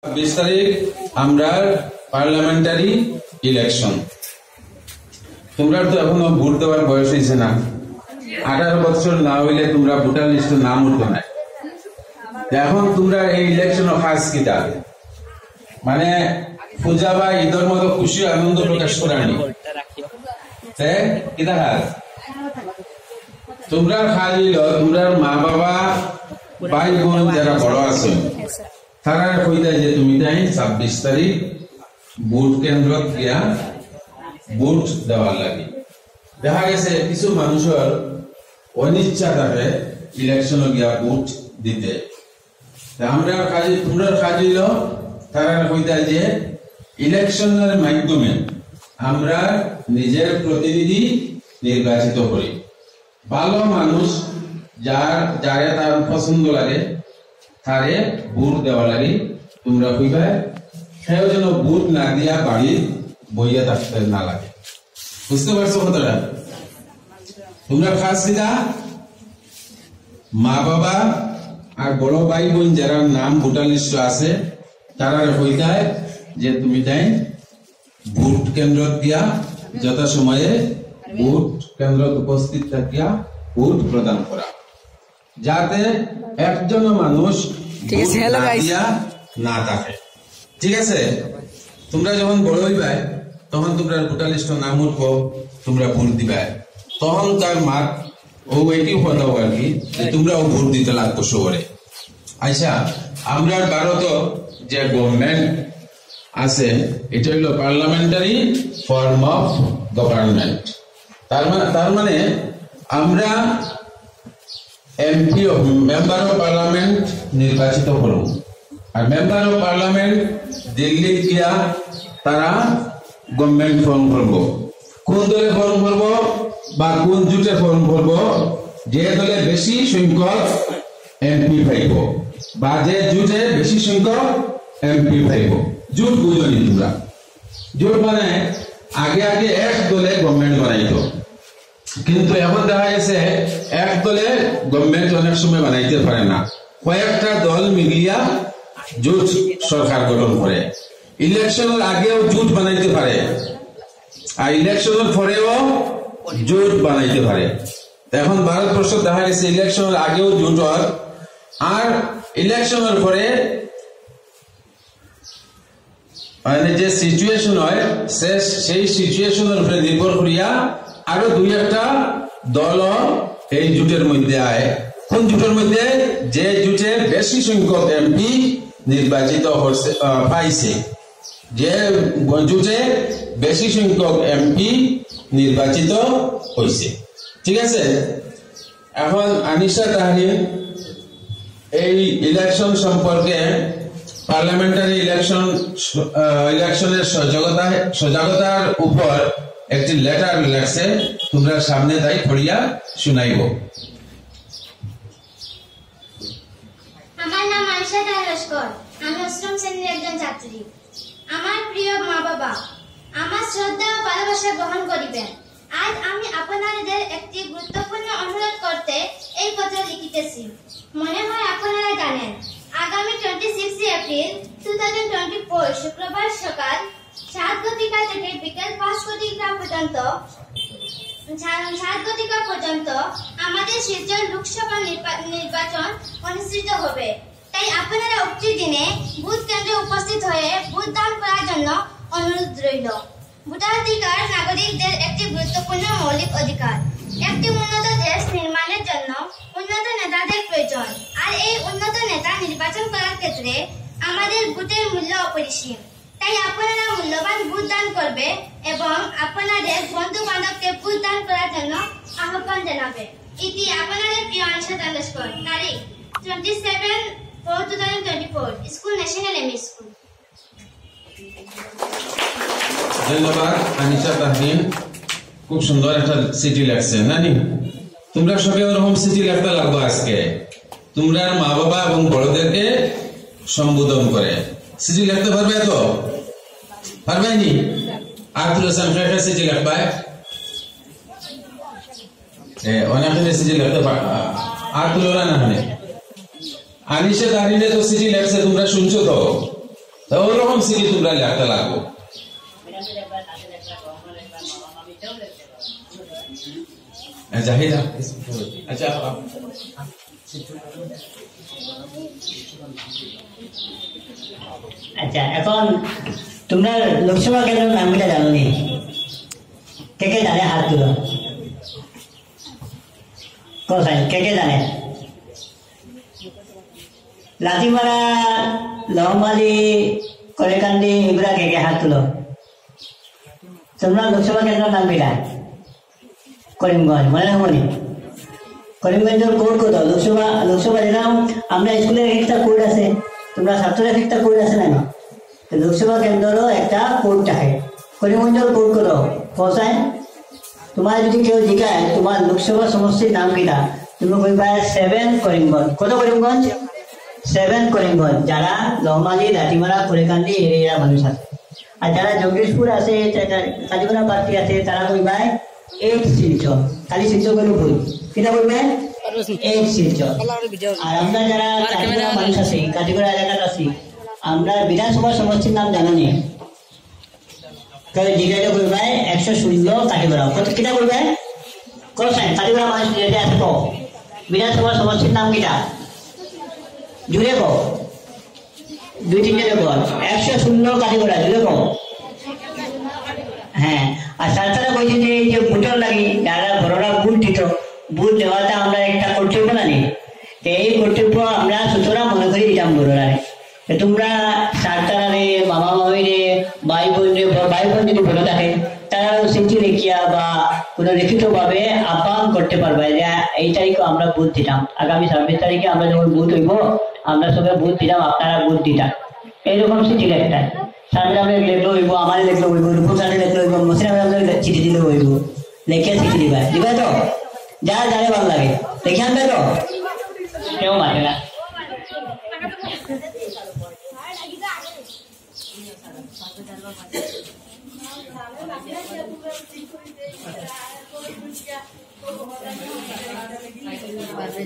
20 তারিখ আমরা parliamentary election. তোমরা তো এখনো ভোট দেওয়ার বয়স হয়েছে না, 18 বছর না হইলে তোমরা ভোটার লিস্টে নাম উঠবে না। এখন তোমরা এই ইলেকশন খাস কিতা মানে পূজা বা ঈদের মতো খুশি আনন্দ প্রকাশ করানি কিতা খাস তোমরা খাইল তোমরা মা বাবা ভাই বোন যারা বড় আছে তারা কইতা যে তুমি তাই 26 তারিখ ভোট কেন্দ্র গিয়া ভোট দেওয়ার লাগে। দেখা গেছে কিছু মানুষের অনিচ্ছা থাকে ইলেকশন গিয়া ভোট দিতে। আমরা কাজে তোমরা কাজিল তারা কইতা যে ইলেকশনের মাধ্যমে আমরা নিজের প্রতিনিধি নির্বাচিত করি। ভালো মানুষ যারে তার পছন্দ লাগে তারে ভোট দেওয়া লাগে। তোমরা কইবা সেও যেন ভোট না দিয়া বাড়ি বইয়া থাকতে না লাগে। বুঝতে পারছো কথাটা? তোমরা খাস দিদা মা বাবা আর বড় ভাই বোন যারা নাম ভোটার লিস্ট আছে তারা কইতায় যে তুমি তাই ভোট কেন্দ্র দিয়া যথা সময়ে ভোট কেন্দ্র উপস্থিত থাকিয়া ভোট প্রদান করা, যাতে একজন মানুষ না থাকে। ঠিক আছে? তোমরা যখন বড় হইবা তখন তোমরা ভোটার লিস্ট নাম উঠবো, তোমরা ভোট দিবা, তখন তার মাঠ ও এটি কথা আর কি তোমরাও ভোট দিতে লাগবো শহরে। আচ্ছা, আমরা ভারত যে গভর্নমেন্ট আছে এটা হলো পার্লামেন্টারি ফর্ম অফ গভর্নমেন্ট। তার মানে আমরা এমপি মেম্বার অফ পার্লামেন্ট নির্বাচিত করব, আর মেম্বার অফ পার্লামেন্ট দিল্লি গিয়া তারা গভর্নমেন্ট ফর্ম করব। কোন দলে ফর্ম করব বা কোন জুটে ফর্ম করব? যে দলে বেশি সংখ্যক এমপি পাইব বা যে জুটে বেশি সংখ্যক এমপি পাইব। জুট বুঝলি তোমরা? জুট মানে আগে আগে এক দলে গভর্নমেন্ট বানাইতো, কিন্তু এখন দেখা গেছে এক দলে গভর্নমেন্ট অনেক সময় বানাইতে পারে না, কয়েকটা দল মিলিয়া জোট সরকার গঠন করে। ইলেকশনের আগেও জোট বানাইতে পারে আর ইলেকশনের পরেও জোট বানাইতে পারে। এখন ভারতবর্ষ দেখা গেছে ইলেকশনের আগেও জোট হয় আর ইলেকশনের পরে মানে যে সিচুয়েশন হয় সেই সিচুয়েশনের উপরে নির্ভর করিয়া আরো দুই একটা দল এই জোটের মধ্যে আয়। কোন জোটের মধ্যে? যে জোটে বেশি সংখ্যক এমপি নির্বাচিত পাইছে, যে জোটে বেশি সংখ্যক এমপি নির্বাচিত হয়েছে। ঠিক আছে? এখন আনিশা তাহরিন এই ইলেকশন সম্পর্কে পার্লামেন্টারি ইলেকশনের সজাগতার উপর একটি লেটার লেখছে, তোমরা সামনে তাই পড়িয়া শুনাইব। আমার নাম আনিশা তাহরিন, আমি অষ্টম শ্রেণীর একজন ছাত্রী। আমার প্রিয় মা বাবা, আমার শ্রদ্ধা ও ভালোবাসা গ্রহণ করিবেন। আজ আমি আপনাদের একটি গুরুত্বপূর্ণ অনুরোধ করতে এই পত্র লিখিতেছি। মনে হয় আপনারা জানেন, আগামী 26 এপ্রিল 2024 শুক্রবার সকাল 7 ঘটিকা থেকে বিকেল 5 ঘটিকা পর্যন্ত আমাদের শিলচর লোকসভা নির্বাচন অনুষ্ঠিত হবে। তাই আপনারা উক্ত দিনে ভোট কেন্দ্রে উপস্থিত হয়ে ভোট দান করার জন্য অনুরোধ রইল। ভোটাধিকার নাগরিকদের একটি গুরুত্বপূর্ণ মৌলিক অধিকার। একটি উন্নত দেশ নির্মাণের জন্য উন্নত নেতাদের প্রয়োজন, আর এই উন্নত নেতা নির্বাচন করার ক্ষেত্রে আমাদের ভোটের মূল্য অপরিসীম। তাই আপনারা মূল্যবান ভোট দান করবে এবং আপনাদের বন্ধু বান্ধবকে ভোট দান করার জন্য আহ্বান জানাবে। এটি আপনাদের প্রিয় আনিশা তাহরিন, তারিখ 27/4/2024, স্কুল ন্যাশনাল এমই স্কুল। ধন্যবাদ আনিশা তাহরিন, খুব সুন্দর একটা চিঠি লেখছে। নানি তোমরা সবাই ওরকম চিঠি লেখতে লাগবো। আজকে তোমরা মা বাবা এবং বড়দেরকে সম্বোধন করে চিঠি লিখতে পারবে? তো পারবে নি? আর তুলে চিঠি লেখবায় অনেক চিঠি লিখতে আর তুলো না। আনিশা তাহরিনে তো চিঠি লেখছে, তোমরা শুনছো তো? তো ওরকম সিঁড়ি তোমরা লেখতে লাগবো। জাহিদা আচ্ছা আচ্ছা, এখন তোমরা লোকসভা কেন্দ্রের নামটা জানো নি? কে কে জানে হাত তুলো? কোথায় কে কে জানে? লাঠিমারা, লহমালি, কলেকান্দি, এগুলা কে কে হাত তুলো? তোমরা লোকসভা কেন্দ্রের নাম কিনা? করিমগঞ্জ, মনে হবনি? করিমগঞ্জের কোড কত? লোকসভা যেরকম আমরা স্কুলের একটা কোড আছে, তোমরা ছাত্রের একটা কোড আছে না? লোকসভা কেন্দ্রেরও একটা কোড থাকে। করিমগঞ্জের কোড কত? পৌঁছায় তোমার যদি কেউ জিজ্ঞায় তোমার লোকসভা সমষ্টির নাম কিনা, তুমি কইবা 7 করিমগঞ্জ। কত করিমগঞ্জ? 7 করিমগঞ্জ। যারা লহমালি, লাঠিমারা, কলেকান্দি এরিয়া মানুষ আছে। আর যারা জগদীশপুর আছে, কালীগড়া পার্টি আছে, তারা কইবাই 8 শিলচর। খালি শিলচর করে ভুল, কিনা বলবে 8 শিলচর। আর আমরা যারা কালীগড়া মানুষ আছি, কালীগড়া এলাকাত আছি, আমরা বিধানসভা সমষ্টির নাম জানো নি? জিজ্ঞাসা করবে 116 কাঠিগড়া। কত কিটা করবে? কোথায় কাঠিগড়া মানুষ যেটা আছে কো বিধানসভা সমষ্টির নাম কিটা? জুড়ে কো, 2-3 জনে বল। 116 কাঠিগড়া জুড়ে কো। হ্যাঁ, আর তাছাড়া কইছে যে এই যে বুটর লাগি যারা বড়রা বুট দিত, বুট দেওয়াটা আমরা একটা কর্তব্য জানি। এই কর্তব্য আমরা সুতরাং মনে করি দিতাম বড়রা। তোমরা সারতারে, মামা মামিরে, ভাই বোন যদি বলে থাকে, তারা চিঠি লিখিয়া বা কোনো লিখিত ভাবে আহ্বান করতে পারবে যে এই তারিখে আমরা বুথ দিতাম, আগামী 26 তারিখে আমরা যখন বুথ হইব আমরা সবাই বুথ দিতাম, আপনারা বুথ দিতাম। এইরকম চিঠি লিখতে সামনে আমরা লিখলে হইব, আমার লিখলে হইব, রূপম সামনে লিখলে হইব, মসিন চিঠি দিলে হইব। লিখে চিঠি দিবা, দিবা তো? যা জানে ভালো লাগে লিখে আনবে তো? কেউ মানে না। Barbe